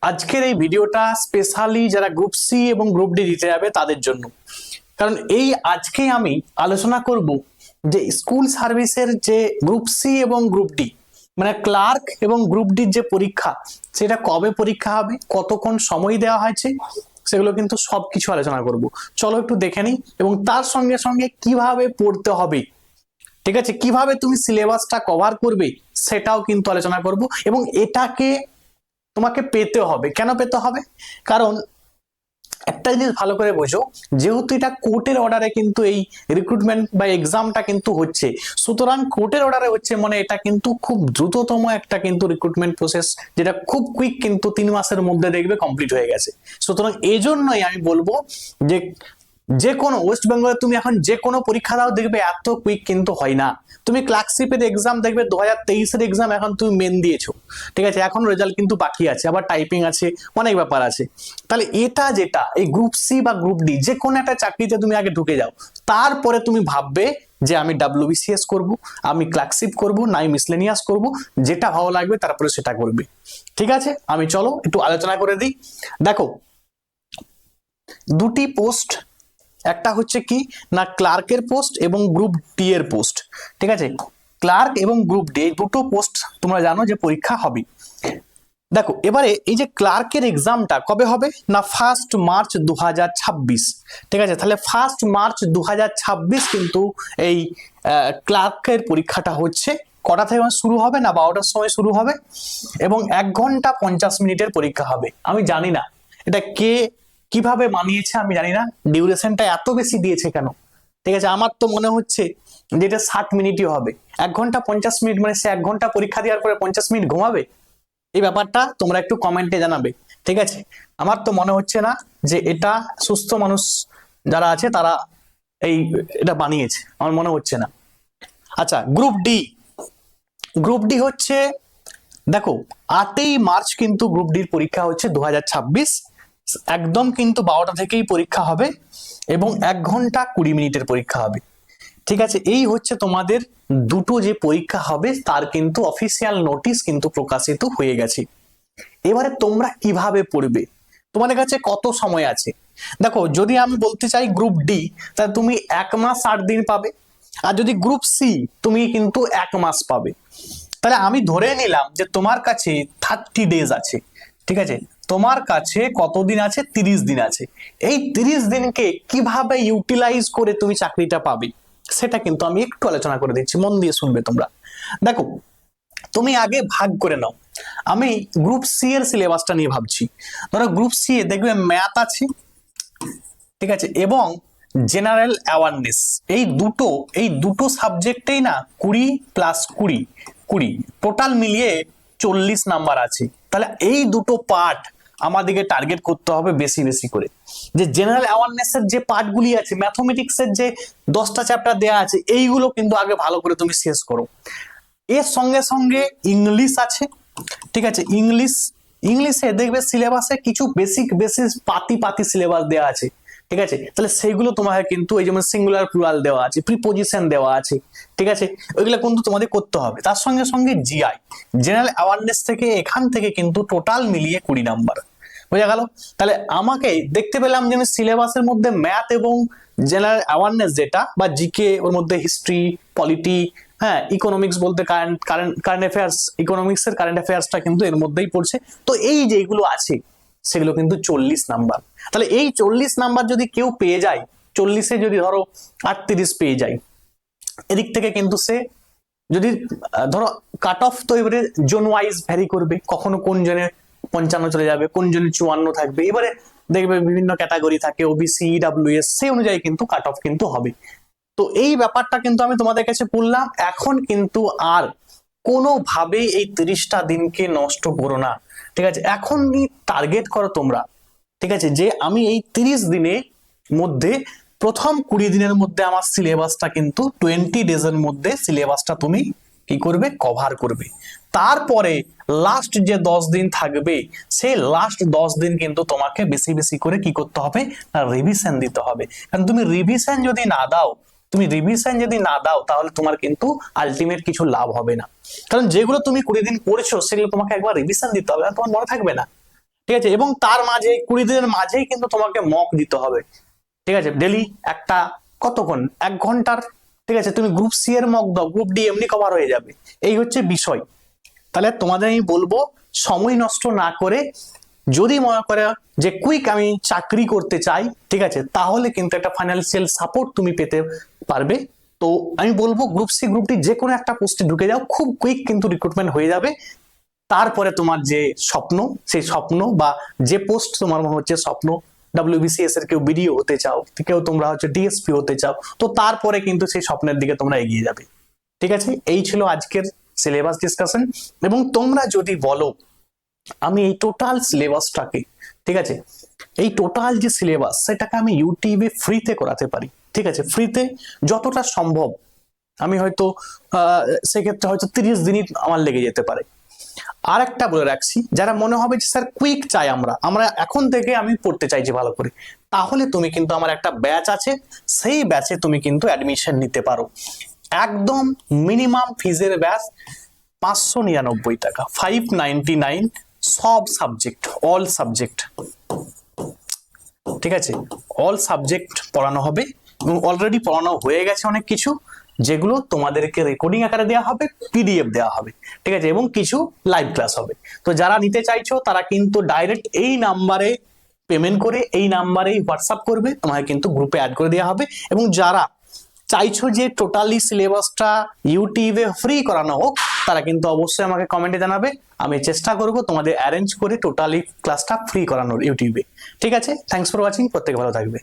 আজকের এই ভিডিওটা স্পেশালি যারা গ্রুপ সি এবং গ্রুপ ডি দিতে যাবে তাদের জন্য। কারণ এই আজকে আমি আলোচনা করব যে স্কুল সার্ভিসের যে গ্রুপ সি এবং গ্রুপ ডি মানে ক্লার্ক এবং গ্রুপ ডির যে পরীক্ষা, সেটা কবে পরীক্ষা হবে, কতক্ষণ সময় দেওয়া হয়েছে, সেগুলো কিন্তু সবকিছু আলোচনা করব। চলো একটু দেখে নিই, এবং তার সঙ্গে সঙ্গে কিভাবে পড়তে হবে, ঠিক আছে, কিভাবে তুমি সিলেবাসটা কভার করবে সেটাও কিন্তু আলোচনা করব। এবং এটাকে তোমাকে পেতে হবে। কেন পেতে হবে? কারণ একটা জিনিস ভালো করে বোঝো, যেহেতু এটা কোর্টের অর্ডারে কিন্তু এই রিক্রুটমেন্ট বা এক্সামটা কিন্তু হচ্ছে, সুতরাং কোর্টের অর্ডারে হচ্ছে মানে এটা কিন্তু খুব দ্রুততম একটা কিন্তু রিক্রুটমেন্ট প্রসেস, যেটা খুব কুইক, কিন্তু 3 মাসের মধ্যে দেখবে কমপ্লিট হয়ে গেছে। সুতরাং এই জন্যই আমি বলবো যে যে কোনো ওয়েস্ট বেঙ্গলে তুমি এখন যে কোনো পরীক্ষা দাও, দেখবে এত কুইক কিন্তু হয় না। তুমি ক্লার্কশিপের এক্সাম দেখবে 2023-এর এক্সাম এখন তুমি মেন দিয়েছো, ঠিক আছে, এখন রেজাল্ট কিন্তু বাকি আছে, আবার টাইপিং আছে, অনেক ব্যাপার আছে। তাহলে এটা যেটা এই গ্রুপ সি বা গ্রুপ ডি যে কোনো একটা চাকরিতে তুমি আগে ঢুকে যাও, তারপরে তুমি ভাববে যে আমি WBCS করব, আমি ক্লার্কশিপ করব, না আমি মিসলেনিয়াস করব, যেটা ভালো লাগবে তারপরে সেটা করবে। ঠিক আছে, আমি চলো একটু আলোচনা করে দিই। দেখো, দুটি পোস্ট, একটা হচ্ছে কি না ক্লার্কের পোস্ট এবং গ্রুপ ডি এর পোস্ট, ঠিক আছে। ক্লার্ক এবং গ্রুপ ডি দুটো পোস্ট তোমরা জানো যে পরীক্ষা হবে। দেখো এবারে এই যে ক্লার্কের এক্সামটা কবে হবে না 1 মার্চ 2026, ঠিক আছে। তাহলে 1 মার্চ 2026 কিন্তু এই ক্লার্কের পরীক্ষাটা হচ্ছে। কটা থেকে শুরু হবে না 12টার সময় শুরু হবে, এবং 1 ঘন্টা 50 মিনিটের পরীক্ষা হবে। আমি জানি না এটা কে কিভাবে মানিয়েছে, আমি জানি না ডিউরেশনটা এত বেশি দিয়েছে কেন, ঠিক আছে। আমার তো মনে হচ্ছে যে এটা 60 মিনিটই হবে। 1 ঘন্টা 50 মিনিট মানে সে 1 ঘন্টা পরীক্ষা দেওয়ার পরে 50 মিনিট ঘুমাবে? এই ব্যাপারটা তোমরা একটু কমেন্টে জানাবে, ঠিক আছে। আমার তো মনে হচ্ছে না যে এটা সুস্থ মানুষ যারা আছে তারা এই এটা বানিয়েছে, আমার মনে হচ্ছে না। আচ্ছা, গ্রুপ ডি। গ্রুপ ডি হচ্ছে, দেখো 8ই মার্চ কিন্তু গ্রুপ ডির পরীক্ষা হচ্ছে 2026, একদম কিন্তু 12টা থেকেই পরীক্ষা হবে, এবং 1 ঘন্টা 20 মিনিটের পরীক্ষা হবে, ঠিক আছে। এই হচ্ছে তোমাদের দুটো যে পরীক্ষা হবে তার কিন্তু অফিসিয়াল নোটিশ কিন্তু প্রকাশিত হয়ে গেছে। এবারে তোমরা কিভাবে পড়বে, তোমাদের কাছে কত সময় আছে? দেখো, যদি আমি বলতে চাই গ্রুপ ডি, তাহলে তুমি 1 মাস 8 দিন পাবে, আর যদি গ্রুপ সি তুমি কিন্তু 1 মাস পাবে। তাহলে আমি ধরে নিলাম যে তোমার কাছে 30 ডেজ আছে, ঠিক আছে। তোমার কাছে কতদিন আছে? 30 দিন আছে। এই 30 দিনকে কিভাবে ইউটিলাইজ করে তুমি চাকরিটা পাবে সেটা কিন্তু আমি একটু আলোচনা করে দিচ্ছি, মন দিয়ে শুনবে তোমরা। দেখো, তুমি আগে ভাগ করে নাও। আমি গ্রুপ সি এর সিলেবাসটা নিয়ে ভাবছি। ধরো গ্রুপ সি এ দেখবে ম্যাথ আছে, ঠিক আছে, এবং জেনারেল অ্যাওয়ারনেস। এই দুটো সাবজেক্টেই না 20 প্লাস 20 20 টোটাল মিলিয়ে 40 নাম্বার আছে। তাহলে এই দুটো পার্ট আমাদেরকে টার্গেট করতে হবে বেশি বেশি করে। যে জেনারেল অ্যাওয়ারনেস এর যে পার্টগুলি আছে, ম্যাথমেটিক্স এর যে 10টা চ্যাপ্টার দেওয়া আছে, এইগুলো কিন্তু আগে ভালো করে তুমি শেষ করো। এর সঙ্গে সঙ্গে ইংলিশ আছে, ঠিক আছে। ইংলিশে দেখবে সিলেবাসে কিছু বেসিক পাতি পাতি সিলেবাস দেওয়া আছে, ঠিক আছে। তাহলে সেইগুলো তোমাকে কিন্তু, এই যেমন সিঙ্গুলার প্লুরাল দেওয়া আছে, প্রিপোজিশন দেওয়া আছে, ঠিক আছে, ওইগুলো কিন্তু তোমাদের করতে হবে। তার সঙ্গে সঙ্গে জিআই, জেনারেল অ্যাওয়ারনেস থেকে, এখান থেকে কিন্তু টোটাল মিলিয়ে 20 নাম্বার, বোঝা গেল। তাহলে আমাকে দেখতে পেলাম যে আমি সিলেবাসের মধ্যে ম্যাথ এবং জেনারেল অ্যাওয়ারনেস যেটা বা জিকে, ওর মধ্যে হিস্ট্রি, পলিটি, হ্যাঁ, ইকোনমিক্স বলতে কারেন্ট অ্যাফেয়ার্স, ইকোনমিক্স এর কারেন্ট অ্যাফেয়ার্সটা কিন্তু এর মধ্যেই পড়ছে। তো এই যেগুলো আছে সেগুলো কিন্তু 40 নাম্বার। তাহলে এই 40 নাম্বার যদি কেউ পেয়ে যায়, 40-এ যদি ধরো 38 পেয়ে যায়, এদিক থেকে কিন্তু সে যদি ধরো কাট অফ তো এবারে জোন ওয়াইজ ভ্যারি করবে, কখনো কোন জনে 55 চলে যাবে, কোন জনে 54 থাকবে, এবারে দেখবে বিভিন্ন ক্যাটাগরি থাকে, ওবিসি, ইডব্লিউএস, সেই অনুযায়ী কিন্তু কাট অফ কিন্তু হবে। তো এই ব্যাপারটা কিন্তু আমি তোমাদের কাছে বললাম। এখন কিন্তু আর কোনোভাবেই এই 30টা দিনকে নষ্ট করো না, ঠিক আছে। এখনই টার্গেট করো তোমরা, ঠিক আছে, যে আমি এই 30 দিনের মধ্যে প্রথম 20 দিনের মধ্যে আমার সিলেবাসটা কিন্তু 20 ডেজের মধ্যে সিলেবাসটা তুমি কি করবে, কভার করবে। তারপরে লাস্ট যে 10 দিন থাকবে, সেই লাস্ট 10 দিন কিন্তু তোমাকে বেশি বেশি করে কি করতে হবে না রিভিশন দিতে হবে। কারণ তুমি রিভিশন যদি না দাও তাহলে তোমার কিন্তু আলটিমেট কিছু লাভ হবে না। কারণ যেগুলো তুমি 20 দিন পড়েছো সেগুলো তোমাকে একবার রিভিশন দিতে হবে, তোমার মনে থাকবে না। ঠিক আছে, এবং তার মাঝে 20 দিনের মাঝেই কিন্তু তোমাকে মক দিতে হবে, ঠিক আছে, ডেলি একটা, কতক্ষণ, 1 ঘন্টার, ঠিক আছে, তুমি গ্রুপ সি এর মক দাও, গ্রুপ ডি এমনি কভার হয়ে যাবে। এই হচ্ছে বিষয়। তাহলে তোমাদের আমি বলবো সময় নষ্ট না করে, যদি মনে করে যে কুইক আমি চাকরি করতে চাই, ঠিক আছে, তাহলে কিন্তু একটা ফাইন্যান্সিয়াল সাপোর্ট তুমি পেতে পারবে। তো আমি বলবো গ্রুপ সি গ্রুপ ডি যে কোনো একটা পোস্টে ঢুকে যাও, খুব কুইক কিন্তু রিক্রুটমেন্ট হয়ে যাবে। তারপরে তোমার যে স্বপ্ন, সেই স্বপ্ন বা যে পোস্ট তোমার মনে হচ্ছে স্বপ্ন, WBCS এর কেউ বিডিও হতে চাও, কেউ তোমরা হচ্ছে ডিএসপি হতে চাও, তো তারপরে কিন্তু সেই স্বপ্নের দিকে তোমরা এগিয়ে যাবে। ঠিক আছে, এই ছিল আজকের সিলেবাস ডিসকাশন। এবং তোমরা যদি বলো আমি এই টোটাল সিলেবাসটাকে, ঠিক আছে, এই টোটাল যে সিলেবাস সেটাকে আমি ইউটিউবে ফ্রিতে করাতে পারি, ঠিক আছে, ফ্রিতে যতটা সম্ভব, আমি হয়তো সেক্ষেত্রে হয়তো 30 দিনই আমার লেগে যেতে পারে। আর একটা বলে রাখছি, যারা মনে হবে যে স্যার কুইক চাই, আমরা এখন থেকে আমি পড়তে চাইছি ভালো করে, তাহলে তুমি কিন্তু আমার একটা ব্যাচ আছে, সেই ব্যাচে তুমি কিন্তু অ্যাডমিশন নিতে পারো। একদম মিনিমাম ফিজের ব্যাচ 599 টাকা, 599, সব সাবজেক্ট, অল সাবজেক্ট, ঠিক আছে, অল সাবজেক্ট পড়ানো হবে। এবং অলরেডি পড়ানো হয়ে গেছে অনেক কিছু, যেগুলো তোমাদেরকে রেকর্ডিং আকারে দেওয়া হবে, PDF দেওয়া হবে, ঠিক আছে, এবং কিছু লাইভ ক্লাস হবে। তো যারা নিতে চাইছো তারা কিন্তু ডাইরেক্ট এই নাম্বারে পেমেন্ট করে, এই নাম্বারেই হোয়াটসঅ্যাপ করবে, তোমাকে কিন্তু গ্রুপে অ্যাড করে দেওয়া হবে। এবং যারা চাইছো যে টোটালি সিলেবাসটা ইউটিউবে ফ্রি করানো হোক, তারা কিন্তু অবশ্যই আমাকে কমেন্টে জানাবে, আমি চেষ্টা করব তোমাদের অ্যারেঞ্জ করে টোটালি ক্লাসটা ফ্রি করানোর ইউটিউবে। ঠিক আছে, থ্যাঙ্কস ফর ওয়াচিং, প্রত্যেকে ভালো থাকবে।